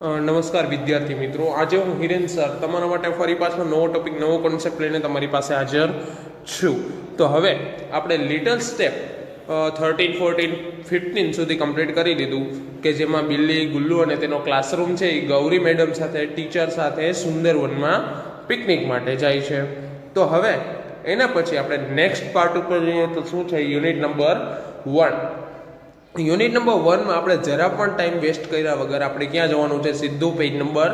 નમસ્કાર વિદ્યાર્થી મિત્રો, આજે હું હિરેન સર તમારા માટે ફરી પાછો નવો ટોપિક નવો કોન્સેપ્ટ લઈને તમારી પાસે હાજર છું. તો હવે આપણે લિટલ સ્ટેપ 13, 14, 15 સુધી કમ્પ્લીટ કરી લીધું કે જેમાં બિલ્લી, ગુલ્લુ અને તેનો ક્લાસરૂમ છે એ ગૌરી મેડમ સાથે ટીચર સાથે સુંદરવનમાં પિકનિક માટે જાય છે. તો હવે એના પછી આપણે નેક્સ્ટ પાર્ટ ઉપર જઈએ તો શું છે, યુનિટ નંબર 1. યુનિટ નંબર 1 માં આપણે જરા પણ ટાઈમ વેસ્ટ કર્યા વગર આપણે ક્યાં જવાનું છે, સીધું પેજ નંબર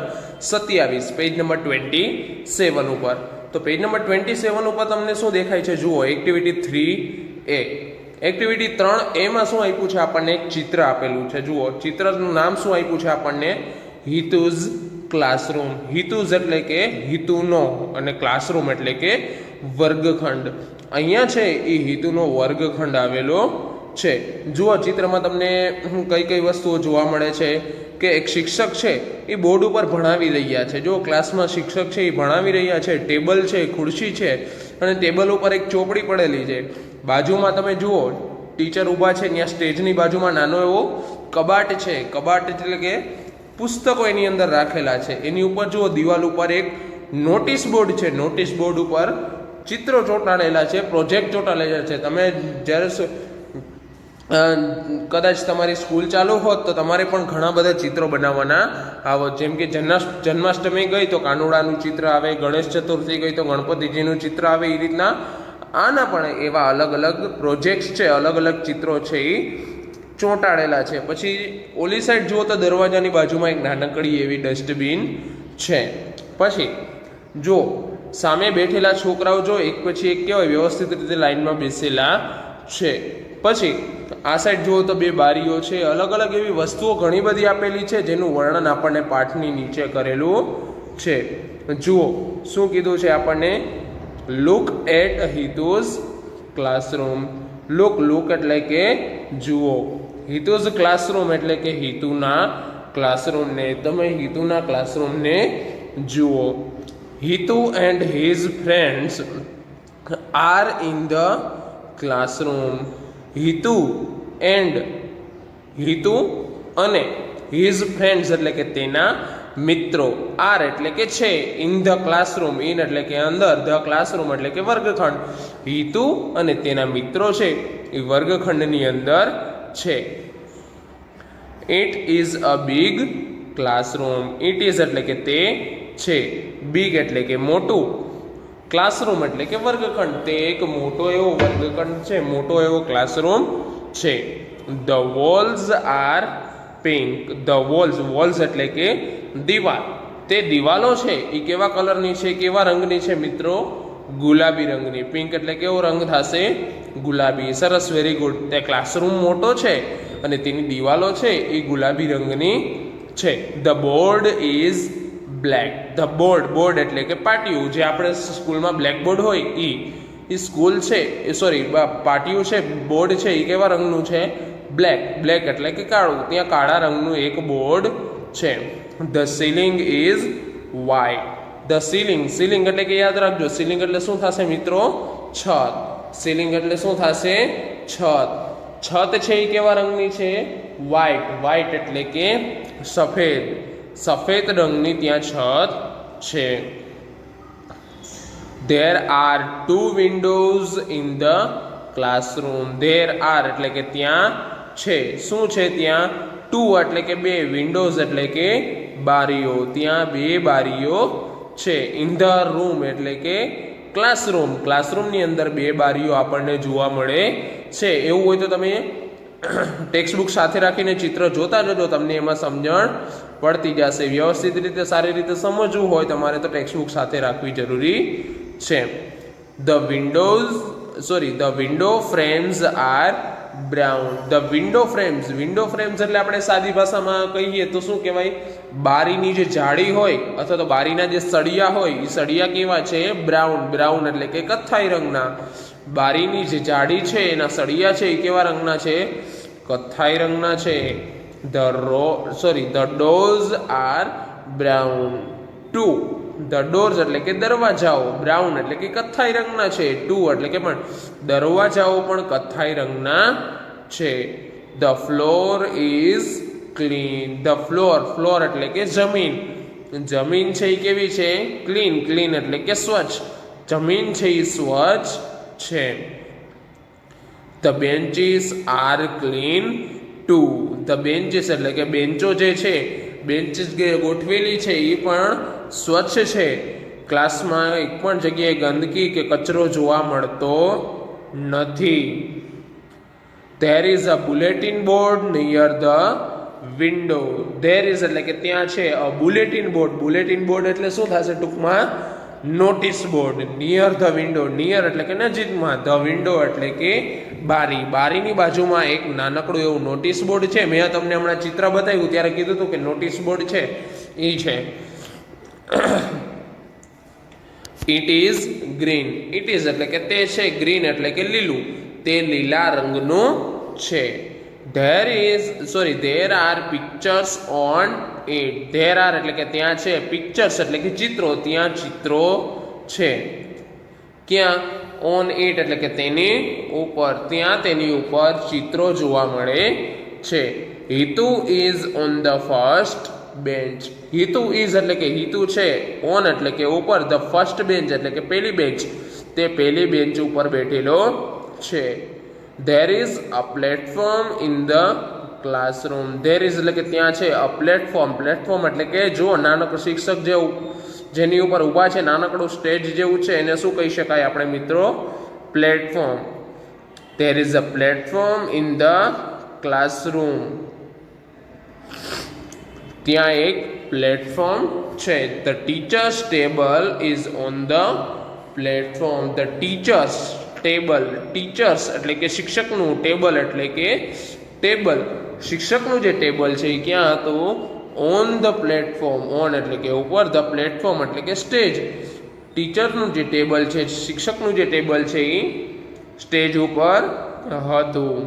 27, પેજ નંબર 27 ઉપર. તો પેજ નંબર 27 ઉપર તમને શું દેખાય છે જુઓ, એક્ટિવિટી 3A. એક્ટિવિટી 3A માં શું આપ્યું છે, આપણને એક ચિત્ર આપેલું છે. જુઓ, ચિત્રનું નામ શું આપ્યું છે આપણને, હિતુઝ ક્લાસરૂમ. હિતુઝ એટલે કે હિતુનો અને ક્લાસરૂમ એટલે કે વર્ગખંડ. અહીંયા છે એ હિતુનો વર્ગખંડ આવેલો છે. જુઓ, ચિત્રમાં તમને કઈ કઈ વસ્તુઓ જોવા મળે છે કે એક શિક્ષક છે એ બોર્ડ ઉપર ભણાવી રહ્યા છે. જો ક્લાસમાં શિક્ષક છે એ ભણાવી રહ્યા છે, ટેબલ છે, ખુરશી છે અને ટેબલ ઉપર એક ચોપડી પડેલી છે. બાજુમાં તમે જુઓ ટીચર ઊભા છે, ત્યાં સ્ટેજની બાજુમાં નાનો એવો કબાટ છે. કબાટ એટલે કે પુસ્તકો એની અંદર રાખેલા છે. એની ઉપર જુઓ દિવાલ ઉપર એક નોટિસ બોર્ડ છે. નોટિસ બોર્ડ ઉપર ચિત્રો ચોંટાડેલા છે, પ્રોજેક્ટ ચોંટાડેલા છે. તમે જ્યારે કદાચ તમારી સ્કૂલ ચાલુ હોત તો તમારે પણ ઘણા બધા ચિત્રો બનાવવાના આવત. જેમ કે જન્માષ્ટમી ગઈ તો કાનુડાનું ચિત્ર આવે, ગણેશ ચતુર્થી ગઈ તો ગણપતિજીનું ચિત્ર આવે. એ રીતના આના પણ એવા અલગ અલગ પ્રોજેક્ટ્સ છે, અલગ અલગ ચિત્રો છે એ ચોંટાડેલા છે. પછી ઓલી સાઈડ જુઓ તો દરવાજાની બાજુમાં એક નાનકડી એવી ડસ્ટબિન છે. પછી જો સામે બેઠેલા છોકરાઓ જો એક પછી એક કહેવાય વ્યવસ્થિત રીતે લાઈનમાં બેસેલા છે. પછી આ સાઈડ જુઓ તો બે બારીઓ છે. અલગ અલગ એવી વસ્તુઓ ઘણી બધી આપેલી છે જેનું વર્ણન આપણને પાઠની નીચે કરેલું છે. જુઓ શું કીધું છે આપણને, લુક એટ હિતુઝ ક્લાસરૂમ. લુક એટલે કે જુઓ, હિતુઝ ક્લાસરૂમ એટલે કે હિતુના ક્લાસરૂમને. તમે હિતુના ક્લાસરૂમને જુઓ. Hitu and his friends are in the classroom. Hitu અને હિઝ ફ્રેન્ડ્સ એટલે કે તેના મિત્રો, આર એટલે કે છે, ઇન ધ ક્લાસરૂમ, ઇન એટલે કે અંદર, ધ ક્લાસરૂમ એટલે કે વર્ગખંડ. હિતુ અને તેના મિત્રો છે એ વર્ગખંડની અંદર છે. It is a big classroom. It is એટલે કે તે છે, બિગ એટલે કે મોટું, ક્લાસરૂમ એટલે કે વર્ગખંડ. તે એક મોટો એવો વર્ગખંડ છે, મોટો એવો ક્લાસરૂમ છે. The walls are pink. The walls એટલે કે દિવાલ. તે દિવાલો છે એ કેવા કલરની છે, કેવા રંગની છે મિત્રો, ગુલાબી રંગની. પિંક એટલે કેવો રંગ થશે, ગુલાબી. સરસ, વેરી ગુડ. તે ક્લાસરૂમ મોટો છે અને તેની દિવાલો છે એ ગુલાબી રંગની છે. The board is black. The board એટલે કે પાટિયું. જે આપણે સ્કૂલમાં બ્લેકબોર્ડ હોય એ સ્કૂલ છે એ સોરી પાટિયું છે, બોર્ડ છે એ કેવા રંગનું છે, બ્લેક એટલે કે કાળું. ત્યાં કાળા રંગનું એક બોર્ડ છે. The ceiling is white. The ceiling એટલે કે યાદ રાખજો, સીલિંગ એટલે શું થશે મિત્રો, છત. સીલિંગ એટલે શું થશે, છત. છત છે એ કેવા રંગની છે, વ્હાઇટ એટલે કે સફેદ રંગની ત્યાં છત છે. There are 2 windows in the classroom. There are એટલે કે ત્યાં છે. શું છે ત્યાં, 2 એટલે કે 2, windows એટલે કે બારીઓ. ત્યાં 2 બારીઓ છે. In the room એટલે કે ક્લાસરૂમની અંદર 2 બારીઓ આપણને જોવા મળે છે. એવું હોય તો તમે ટેક્સ્ટબુક સાથે રાખીને ચિત્ર જોતા જજો, તમને એમાં સમજણ પડતી જશે. વ્યવસ્થિત રીતે સારી રીતે સમજવું હોય તમારે તો ટેક્સ્ટબુક સાથે રાખવી જરૂરી છે. The window frames are brown. The window frames એટલે આપણે સાદી ભાષામાં કહીએ તો શું કહેવાય, બારીની જે જાળી હોય અથવા તો બારીના જે સળિયા હોય એ સળિયા કેવા છે, બ્રાઉન એટલે કે કથ્થાઈ રંગના. બારીની જે જાળી છે એના સળિયા છે એ કેવા રંગના છે, કથ્થાઈ રંગના છે. The doors are brown. The doors એટલે કે દરવાજાઓ, બ્રાઉન એટલે કે કથ્થાઈ રંગના છે. એટલે કે પણ દરવાજાઓ પણ કથ્થાઈ રંગના છે. The floor is clean. The floor, floor એટલે કે જમીન. જમીન છે એ કેવી છે? ક્લીન. ક્લીન એટલે કે સ્વચ્છ. જમીન છે એ સ્વચ્છ છે. The benches are clean too. The benches એટલે કે બેન્ચો જે છે, બેન્ચીસ ગોઠવેલી છે એ પણ સ્વચ્છ છે. ક્લાસમાં એક પણ જગ્યાએ ગંદકી કે કચરો જોવા મળતો નથી. There is a bulletin board near the window. There is એટલે કે ત્યાં છે અ બુલેટિન બોર્ડ. બુલેટિન બોર્ડ એટલે શું થશે ટૂંકમાં? Notice board. Near the window, near એટલે કે નજીકમાં, ધ વિન્ડો એટલે કે બારી. બારીની બાજુમાં એક નાનકડું એવું નોટિસ બોર્ડ છે. મેં તમને હમણાં ચિત્ર બતાવ્યું ત્યારે કીધું હતું કે નોટિસ બોર્ડ છે એ છે. It is green. It is એટલે કે તે છે, ગ્રીન એટલે કે લીલું, તે લીલા રંગનું છે. there are pictures on it. there are એટલે કે ત્યાં છે, પિક્ચર્સ એટલે કે ચિત્રો, ત્યાં ચિત્રો છે. ક્યાં? on it એટલે કે તેની ઉપર, ત્યાં તેની ઉપર ચિત્રો જોવા મળે છે. Hitu is on the first bench. Hitu is એટલે કે હિતુ છે, on એટલે કે ઉપર, the first bench એટલે કે પહેલી બેન્ચ, તે પહેલી બેન્ચ ઉપર બેઠેલો છે. there is a platform in the classroom. there is એટલે કે ત્યાં છે a platform. પ્લેટફોર્મ એટલે કે જો નાનકડું શિક્ષક જેની ઉપર ઊભા છે, નાનકડું સ્ટેજ જેવું છે, એને શું કહી શકાય આપણે મિત્રો? Platform. there is a platform in the classroom. ત્યાં એક પ્લેટફોર્મ છે. the teacher's table is on the platform. the teacher's table. teachers એટલે કે શિક્ષકનું, ટેબલ એટલે કે ટેબલ. શિક્ષકનું જે ટેબલ છે એ ક્યાં હતું? On the platform. ઓન એટલે કે ઉપર, ધ પ્લેટફોર્મ એટલે કે સ્ટેજ. ટીચરનું જે ટેબલ છે, શિક્ષકનું જે ટેબલ છે એ સ્ટેજ ઉપર હતું.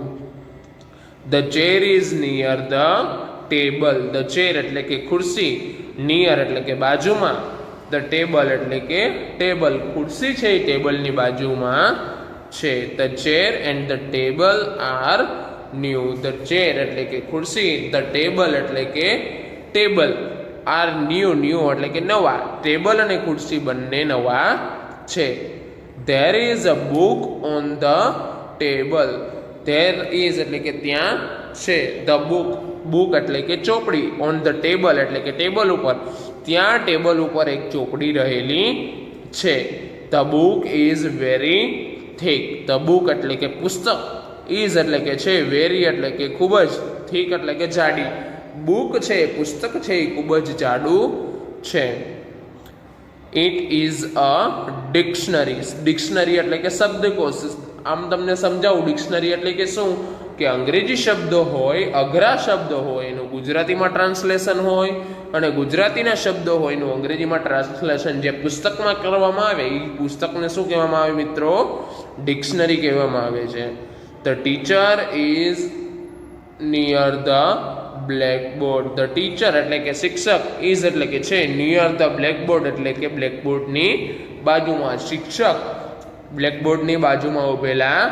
The chair is near the table. The chair એટલે કે ખુરશી, નિયર એટલે કે બાજુમાં, ધ ટેબલ એટલે કે ટેબલ. ખુરશી છે એ ટેબલની બાજુમાં છે. The chair and the table are new. The chair એટલે કે ખુરશી, ધ ટેબલ એટલે કે ટેબલ, આર ન્યૂ. ન્યૂ એટલે કે નવા. ટેબલ અને ખુરશી બંને નવા છે. There is a book on the table. There is એટલે કે ત્યાં છે, ધ બુક, બુક એટલે કે ચોપડી, ઓન ધ ટેબલ એટલે કે ટેબલ ઉપર, ત્યાં ટેબલ ઉપર એક ચોપડી રહેલી છે. The book is very thick. The book એટલે કે પુસ્તક, ઇઝ એટલે કે છે, વેરી એટલે કે ખૂબ જ, થીક એટલે કે જાડી. બુક છે, પુસ્તક છે એ ખૂબ જ જાડું છે. It is a dictionary. Dictionary એટલે કે શબ્દકોશ. આમ તમને સમજાવું, ડિક્શનરી એટલે કે શું? કે અંગ્રેજી શબ્દો હોય, અઘરા શબ્દો હોય, એનું ગુજરાતીમાં ટ્રાન્સલેશન હોય, અને ગુજરાતીના શબ્દો હોય એનું અંગ્રેજીમાં ટ્રાન્સલેશન જે પુસ્તકમાં કરવામાં આવે એ પુસ્તકને શું કહેવામાં આવે મિત્રો? ડિક્શનરી કહેવામાં આવે છે. The teacher is near the blackboard. The teacher એટલે કે શિક્ષક, ઇઝ એટલે કે છે, નિયર ધ બ્લેકબોર્ડ એટલે કે બ્લેકબોર્ડની બાજુમાં. શિક્ષક બ્લેકબોર્ડની બાજુમાં ઉભેલા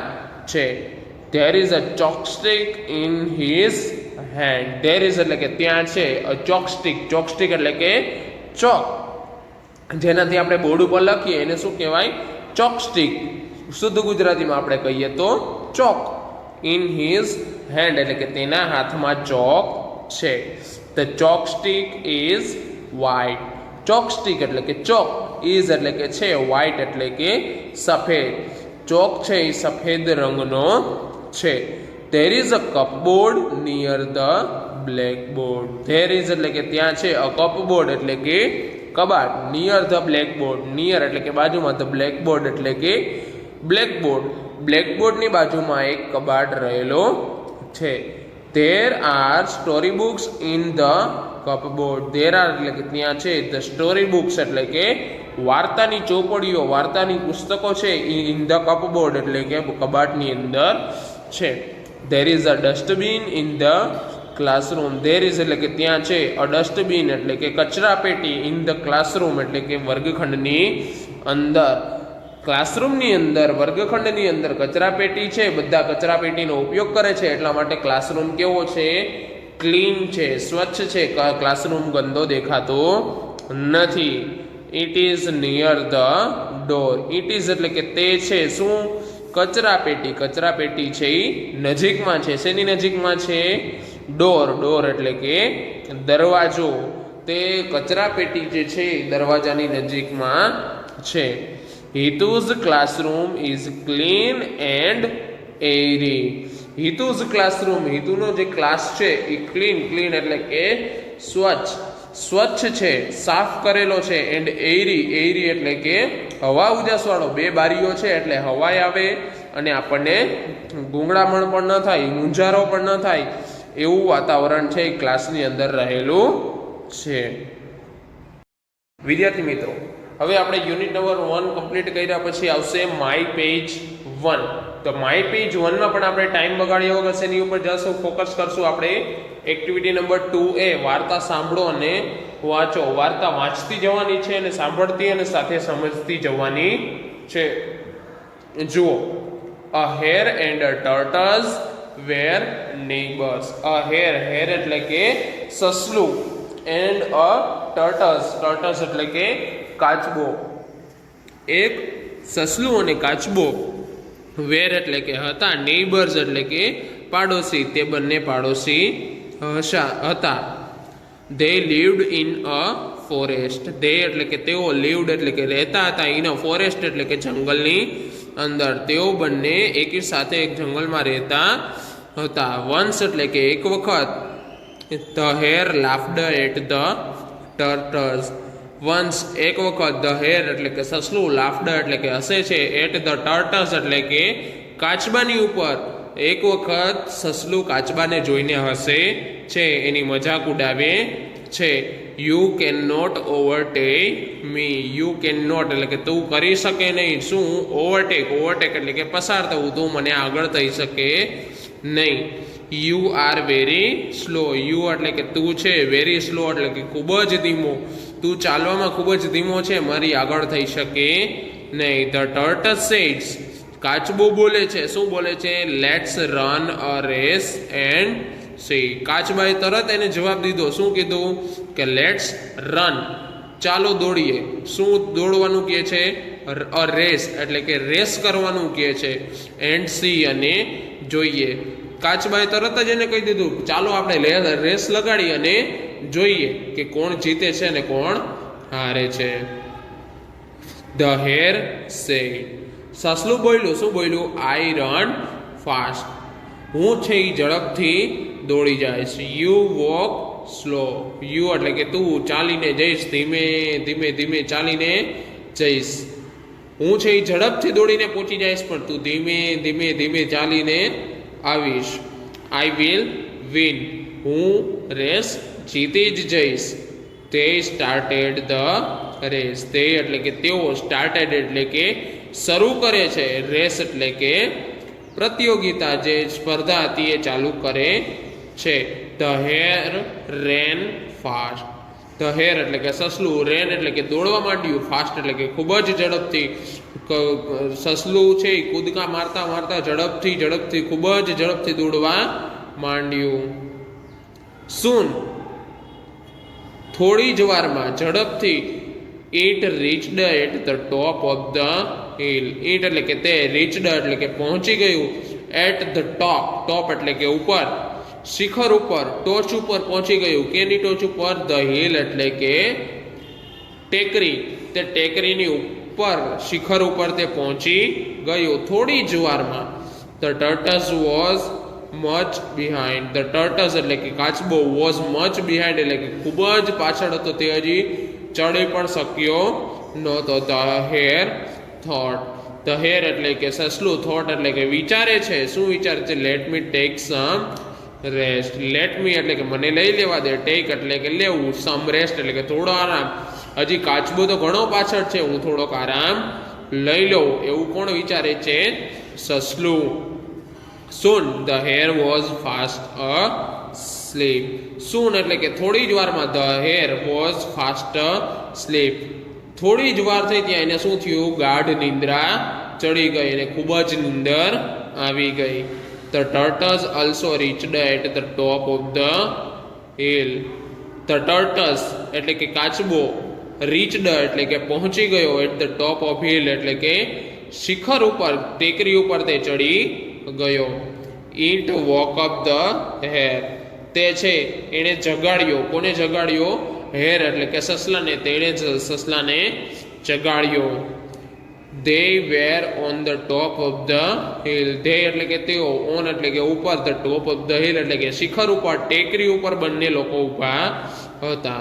છે. There is a chalkstick in his hand. There is એટલે કે ત્યાં છે, અ ચોકસ્ટિક. ચોકસ્ટિક એટલે કે ચોક, જેનાથી આપણે બોર્ડ ઉપર લખીએ એને શું કહેવાય? ચોકસ્ટિક. શુદ્ધ ગુજરાતીમાં આપણે કહીએ તો ચોક. ઇન હિઝ હેન્ડ એટલે કે તેના હાથમાં ચોક છે. The chalkstick is white. Chalkstick એટલે કે ચોક, ઇઝ એટલે કે છે, વ્હાઇટ એટલે કે સફેદ. ચોક છે એ સફેદ રંગનો છે. There is a cupboard near the blackboard. There is એટલે કે ત્યાં છે, અ કપબોર્ડ એટલે કે કબાટ, નિયર ધ બ્લેકબોર્ડ. નિયર એટલે કે બાજુમાં, ધ બ્લેકબોર્ડ એટલે કે બ્લેકબોર્ડ. બ્લેકબોર્ડની બાજુમાં એક કબાટ રહેલો છે. There are story books in the cupboard. There are એટલે કે ત્યાં છે, ધ સ્ટોરી બુક્સ એટલે કે વાર્તાની ચોપડીઓ, વાર્તાની પુસ્તકો છે ઇન ધ કપબોર્ડ એટલે કે કબાટની અંદર છે. There is a dustbin in the classroom. There is એટલે કે ત્યાં છે, અ ડસ્ટબિન એટલે કે કચરા પેટી, ઇન ધ ક્લાસરૂમ એટલે કે વર્ગખંડની અંદર. ક્લાસરૂમની અંદર, વર્ગખંડની અંદર કચરા પેટી છે. બધા કચરા પેટીનો ઉપયોગ કરે છે, એટલા માટે ક્લાસરૂમ કેવો છે? ક્લીન છે, સ્વચ્છ છે, ક્લાસરૂમ ગંદો દેખાતો નથી. It is near the door. It is એટલે કે તે છે શું? કચરાપેટી. કચરાપેટી છે એ નજીકમાં છે. શેની નજીકમાં છે? ડોર. ડોર એટલે કે દરવાજો. તે કચરાપેટી જે છે એ દરવાજાની નજીકમાં છે. Hitu's classroom is clean and airy. Hitu's classroom, હિતુનો જે ક્લાસ છે એ ક્લીન. ક્લીન એટલે કે સ્વચ્છ. સ્વચ્છ છે, સાફ કરેલો છે. એન્ડ એરી. એરી એટલે કે હવા ઉજાસવાળો. બે બારીઓ છે એટલે હવાય આવે અને આપણને ગૂંગળામણ પણ ન થાય, મૂંઝારો પણ ન થાય એવું વાતાવરણ છે એ ક્લાસની અંદર રહેલું છે. વિદ્યાર્થી મિત્રો, હવે આપણે યુનિટ નંબર 1 કમ્પ્લીટ કર્યા પછી આવશે માય પેજ 1. તો માય પેજ 1 માં પણ આપણે ટાઈમ બગાડ્યો વગર એની ઉપર જશું, ફોકસ કરશું આપણે એક્ટિવિટી નંબર 2A વાર્તા સાંભળો અને વાંચો. વાર્તા વાંચતી જવાની છે અને સાંભળતી અને સાથે સમજતી જવાની છે. જુઓ, a hare and a turtles were neighbours. A hare, hare એટલે કે સસલું, એન્ડ અ ટર્ટલ્સ, ટર્ટલ્સ એટલે કે કાચબો. એક સસલું અને કાચબો, વેર એટલે કે હતા, નેબર્સ એટલે કે પાડોશી, તે બંને પાડોશી હતા. They lived in a forest. They એટલે કે તેઓ, લીવડ એટલે કે રહેતા હતા, ઇન અ ફોરેસ્ટ એટલે કે જંગલની અંદર. તેઓ બંને એકી સાથે એક જંગલમાં રહેતા હતા. વન્સ એટલે કે એક વખત. The hare laughed at the turtles. Once એક વખત. ધ હેર એટલે કે સસલું, લાફ્ડ એટલે કે હસે છે, એટ ધ ટર્ટલ્સ એટલે કે કાચબાની ઉપર. એક વખત સસલું કાચબાને જોઈને હસે છે, એની મજાક ઉડાવે છે. You can not overtake me. You can not એટલે કે તું કરી શકે નહીં. શું? ઓવરટેક. ઓવરટેક એટલે કે પસાર થવું, તું મને આગળ થઈ શકે નહીં. You are very slow. You એટલે કે તું છે, વેરી સ્લો એટલે કે ખૂબ જ ધીમો, તું ચાલવામાં ખૂબ જ ધીમો છે, મારી આગળ થઈ શકે નહીં. ધ ટર્ટલ સેડ્સ. કાચબો બોલે છે. શું બોલે છે? Let's run a race and see. કાચબાએ તરત એને જવાબ દીધો. શું કીધું? કે લેટ્સ રન, ચાલો દોડીએ. શું દોડવાનું કહે છે? અ રેસ એટલે કે રેસ કરવાનું કહે છે. એન્ડ સી અને જોઈએ. કાચબાએ તરત જ એને કહી દીધું ચાલો આપણે રેસ લગાડી અને જોઈએ કે કોણ જીતે છે અને કોણ હારે છે. The hair sad. સસલું બોલ્યું. શું બોલ્યું? I run fast. હું છે એ ઝડપથી દોડી જઈશ. You walk slow. યુ એટલે કે તું ચાલીને જઈશ, ધીમે ધીમે ધીમે ચાલીને જઈશ. હું છે એ ઝડપથી દોડીને પહોંચી જઈશ, પણ તું ધીમે ધીમે ધીમે ચાલીને આવીશ. આઈ વિલ વિન. હું રેસ જીતી જ જઈશ. તે સ્ટાર્ટેડ ધ રેસ. તે એટલે કે તેઓ, સ્ટાર્ટેડ એટલે કે શરૂ કરે છે, રેસ એટલે કે પ્રતિયોગિતા, જે સ્પર્ધા હતી એ ચાલુ કરે છે. The hair rain fast. The hair એટલે કે સસલું, રેન એટલે કે દોડવા માંડ્યું, ફાસ્ટ એટલે કે ખૂબ જ ઝડપથી. સસલું છે એ કૂદકા મારતા મારતા ઝડપથી ખૂબ જ ઝડપથી દોડવા માંડ્યું. સૂન થોડી જ વારમાં, ઝડપથી. It reached at the top of the hill. It એટલે કે તે, રીચડ એટલે કે પહોંચી ગયું, એટ ધ ટોપ, ટોપ એટલે કે ઉપર, શિખર ઉપર, ટોચ ઉપર પહોંચી ગયું. કેની ટોચ ઉપર? ધ હિલ એટલે કે ટેકરી. તે ટેકરીની ઉપર, શિખર ઉપર તે પહોંચી ગયું થોડી જ વારમાં. The turtles was much behind. The turtles એટલે કે કાચબો, વોઝ મચ બિહાઇન્ડ એટલે કે ખૂબ જ પાછળ હતો, તે હજી ચડી પણ શક્યો નહોતો. The hair thought. The hair એટલે કે સસલું, થોટ એટલે કે વિચારે છે. શું વિચારે છે? લેટ મી ટેક સમ રેસ્ટ. લેટ મી એટલે કે મને લઈ લેવા દે, ટેક એટલે કે લેવું, સમ રેસ્ટ એટલે કે થોડો આરામ. હજી કાચબો તો ઘણો પાછળ છે, હું થોડોક આરામ લઈ લઉં, એવું કોણ વિચારે છે? સસલું. Soon the hare was fast asleep. Soon એટલે કે થોડી જ વારમાં. The hare was fast asleep. થોડી જ વાર થઈ ત્યાં એને શું થયું? ગાઢ નિંદ્રા ચડી ગઈ અને ખૂબ જ નીંદર આવી ગઈ. The turtles also reached at the top of the hill. The turtles એટલે કે કાચબો રીચડ એટલે કે પહોંચી ગયો at the top of hill એટલે કે શિખર ઉપર ટેકરી ઉપર તે ચડી ગયો. It walk up the hare તે છે એણે જગાડ્યો. કોને જગાડ્યો? હેર એટલે કે સસલાને. તેણે સસલાને જગાડ્યો. They were on the top of the hill. They એટલે કે તેઓ, on એટલે કે ઉપર, the top of the hill એટલે કે શિખર ઉપર ટેકરી ઉપર બંને લોકો ઊભા હતા.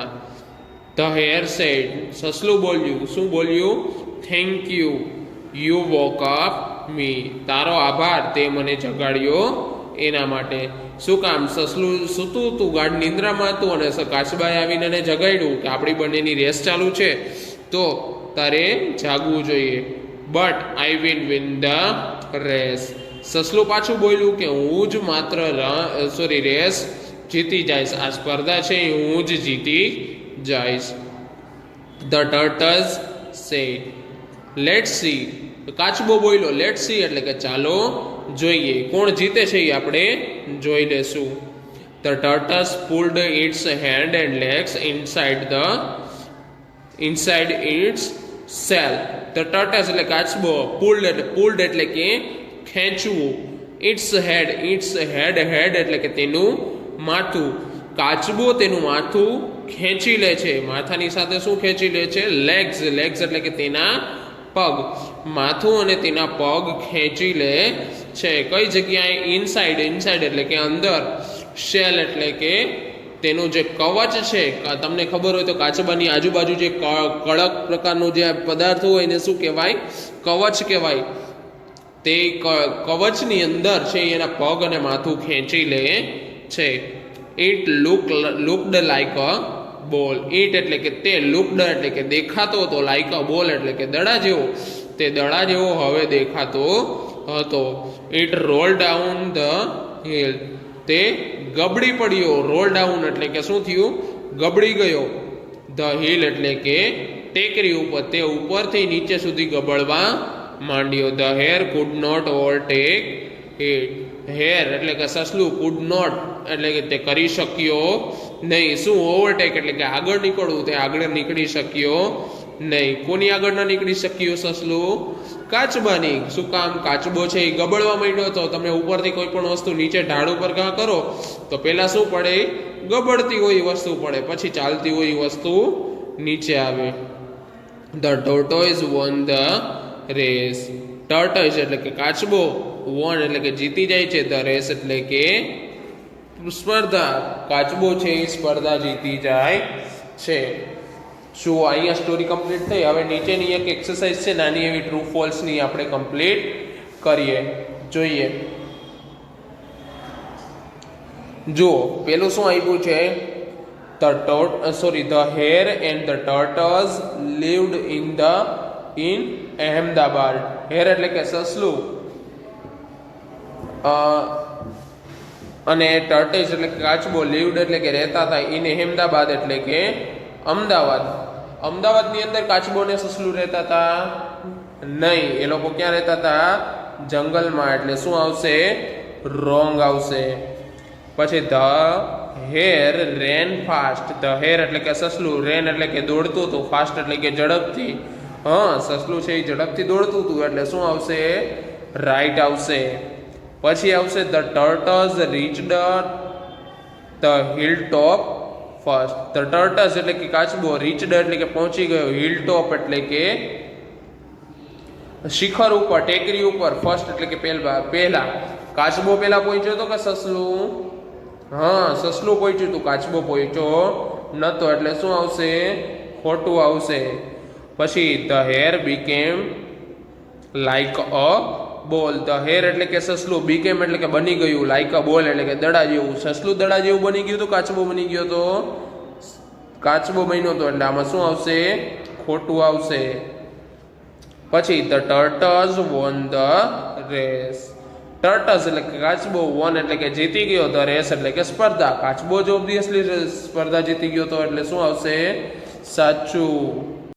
The hare said સસલું બોલ્યું. શું બોલ્યું? Thank you. You woke up me. તારો આભાર, તે મને જગાડ્યો એના માટે. શું કામ? સસલું સૂતું હતું, ગાઢ નિંદ્રામાં હતું અને કાચબાએ આવીને એને જગાડ્યું કે આપણી બંનેની રેસ ચાલુ છે તો તારે જાગવું જોઈએ. But I will win the race. સસલું પાછું બોલ્યું કે હું જ માત્ર રેસ જીતી જઈશ. આ સ્પર્ધા છે હું જ જીતી જઈશ. The turtles said let's see. કાચબો બોલ્યો લેટ્સ સી એટલે કે ચાલો જોઈએ કોણ જીતે છે એ આપણે જોઈ લેશું. The turtles pulled its hand and legs inside its shell. The turtles એટલે કાચબો, પુલ્ડ એટલે કે ખેંચવું, ઇટ્સ હેડ એટલે કે તેનું માથું. કાચબો તેનું માથું ખેંચી લે છે. માથાની સાથે શું ખેંચી લે છે? લેગ્સ એટલે કે તેના પગ. માથું અને તેના પગ ખેંચી લે છે. કઈ જગ્યાએ? ઇનસાઇડ એટલે કે અંદર, શેલ એટલે કે તેનું જે કવચ છે. તમને ખબર હોય તો કાચબાની આજુબાજુ જે કડક પ્રકારનું જે પદાર્થ હોય એને શું કહેવાય? કવચ કહેવાય. તે કવચની અંદર છે એના પગ અને માથું ખેંચી લે છે. ઇટ લુકડ લાઈક અ બોલ. ઇટ એટલે કે તે, લુકડ એટલે કે દેખાતો હતો, લાઈક અ બોલ એટલે કે દડા જેવો. તે દડા જેવો હવે દેખાતો હતો. It roll down the hill. તે ગબડી પડ્યો. રોલ ડાઉન એટલે કે શું થયું? ગબડી ગયો. ધ હિલ એટલે કે ટેકરી ઉપર. તે ઉપરથી નીચે સુધી ગબડવા માંડ્યો. The hare could not overtake it. Hare એટલે કે સસલું, કુડ નોટ એટલે કે તે કરી શક્યો નહીં. શું? ઓવરટેક એટલે કે આગળ નીકળવું. તે આગળ નીકળી શક્યો નહીં. કોની આગળ ન નીકળી શક્યું સસલું? કાચબાની. શું કામ? કાચબો છે એ ગબડવા માંડ્યો હતો. તમે ઉપરથી કોઈ પણ વસ્તુ નીચે ઢાળ ઉપર ઘા કરો તો પહેલા શું પડે? ગબડતી હોય એ વસ્તુ પડે, પછી ચાલતી હોય એ વસ્તુ નીચે આવે. The tortoise won the race. Tortoise એટલે કે કાચબો, વોન એટલે કે જીતી જાય છે, ધ રેસ એટલે કે સ્પર્ધા. કાચબો છે એ સ્પર્ધા જીતી જાય છે. શું અહીંયા સ્ટોરી કમ્પ્લીટ થઈ? હવે નીચેની એક એક્સરસાઇઝ છે નાની એવી ટ્રુ ફોલ્સની, આપણે કમ્પ્લીટ કરીએ. જોઈએ. જુઓ પેલું શું આપ્યું છે? The hare and the turtles lived in Ahmedabad. Hare એટલે કે સસલું અને ટર્ટેજ એટલે કે કાચબો, લિવ્ડ એટલે કે રહેતા હતા, ઇન અહેમદાબાદ એટલે કે અમદાવાદ. અમદાવાદની અંદર કાચબો ને સસલું રહેતા હતા નહીં. એ લોકો ક્યાં રહેતા હતા? જંગલમાં. એટલે શું આવશે? રોંગ આવશે. પછી the hair rain fast. The hair એટલે કે સસલું, રેન એટલે કે દોડતું હતું, ફાસ્ટ એટલે કે ઝડપથી. સસલું છે એ ઝડપથી દોડતું હતું એટલે શું આવશે? રાઈટ આવશે. પછી આવશે the turtles reached the hill top first. The turtles એટલે કે કાચબો, રીચડ એટલે કે પહોંચી ગયો, હિલ ટોપ એટલે કે શિખર ઉપર, ટેકરી ઉપર, ફર્સ્ટ એટલે કે પહેલા. કાચબો પહેલા પહોંચ્યો હતો કે સસલું? સસલું પહોંચ્યું હતું, કાચબો પહોંચ્યો નતો એટલે શું આવશે? ખોટું આવશે. પછી the hare became like a ball. The hair એટલે કે સસલું, બીકેમ એટલે કે બની ગયું, લાઈક અ બોલ એટલે કે દડા જેવું. સસલું દડા જેવું બની ગયું તો કાચબો બની ગયો તો કાચબો બન્યો હતો એટલે આમાં શું આવશે? ખોટું આવશે. પછી the turtles von the race. Turtles એટલે કે કાચબો, વોન એટલે કે જીતી ગયો, ધ રેસ એટલે કે સ્પર્ધા. કાચબો જ ઓબ્વિયસલી સ્પર્ધા જીતી ગયો તો એટલે શું આવશે? સાચું.